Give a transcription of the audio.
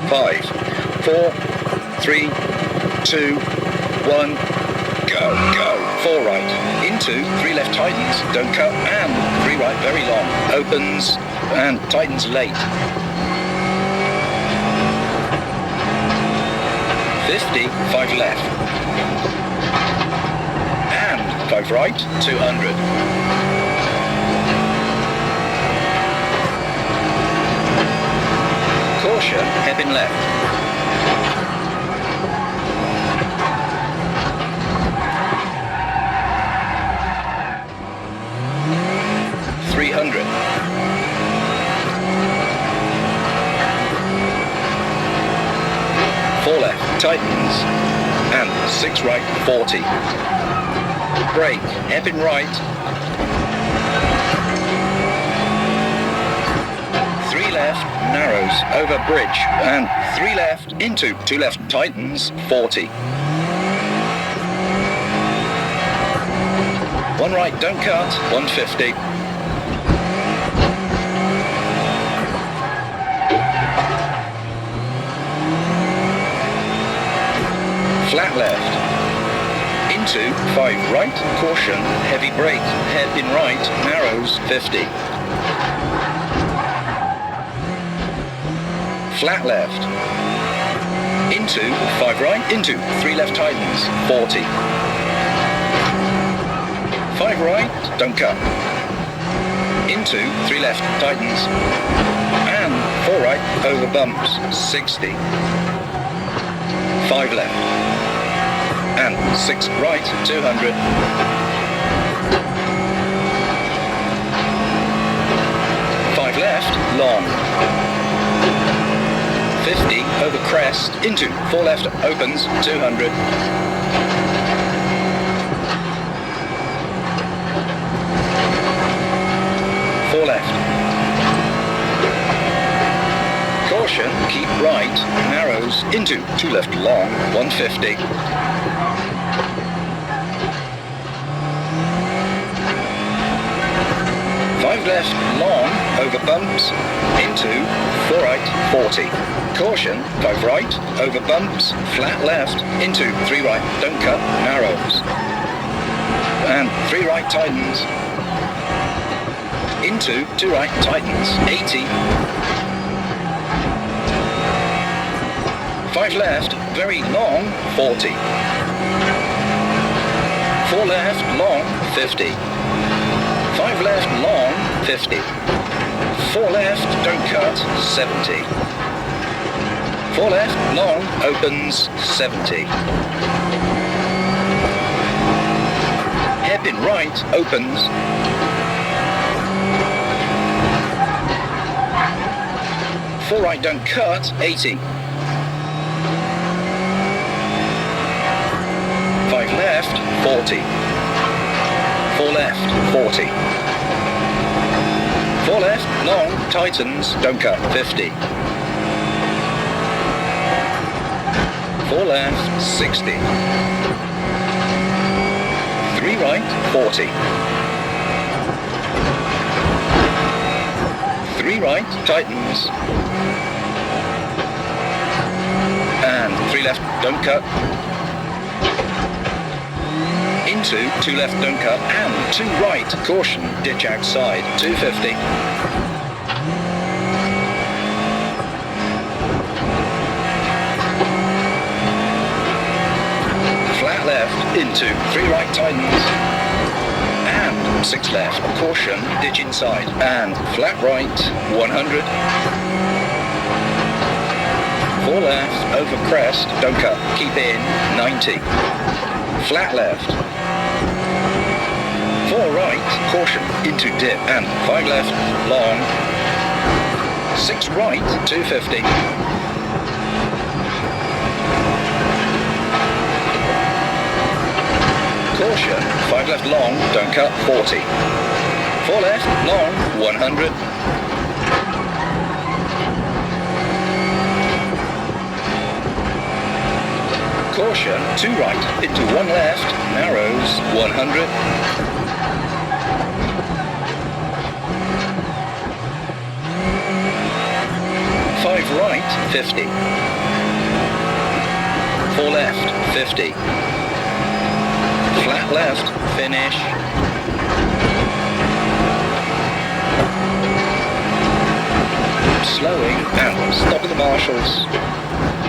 5, 4, 3, 2, 1, go, go. 4 right, into 3 left tightens, don't cut, and 3 right, very long, opens, and tightens late. 50, 5 left, and 5 right, 200. Caution, hairpin left. 300. 4 left, tightens, and 6 right, 40. Brake, hairpin right. 3 left, narrows, over bridge, and 3 left, into 2 left, tightens, 40. 1 right, don't cut, 150. Flat left, into 5 right, caution, heavy brake, hairpin right, narrows, 50. Flat left, into 5 right, into 3 left tightens, 40. 5 right, don't cut, into 3 left tightens, and 4 right, over bumps, 60. 5 left, and 6 right, 200. 5 left, long. 50 over crest, into 4 left, opens, 200. 4 left. Caution, keep right, narrows, into 2 left, long, 150. 5 left, long, over bumps, into 4 right, 40. Caution, 5 right, over bumps, flat left, into 3 right, don't cut, narrows. And 3 right tightens, into 2 right tightens, 80. 5 left, very long, 40. 4 left, long, 50. 5 left, long, 50. 4 left, don't cut, 70. 4 left, long, opens, 70. Hairpin right, opens. 4 right, don't cut, 80. 5 left, 40. 4 left, 40. 4 left, long, tightens, don't cut, 50. 4 left, 60. 3 right, 40. 3 right, tightens. And 3 left, don't cut. Into 2 left, don't cut, and 2 right, caution, ditch outside, 250. Flat left, into 3 right tightens, and 6 left, caution, ditch inside, and flat right, 100. 4 left, over crest, don't cut, keep in, 90. Flat left. 4 right, caution, into dip, and 5 left, long. 6 right, 250. Caution, 5 left, long, don't cut, 40. 4 left, long, 100. Caution, 2 right, into 1 left, narrows, 100. 5 right, 50. 4 left, 50. Flat left, finish. Slowing and stop at the marshals.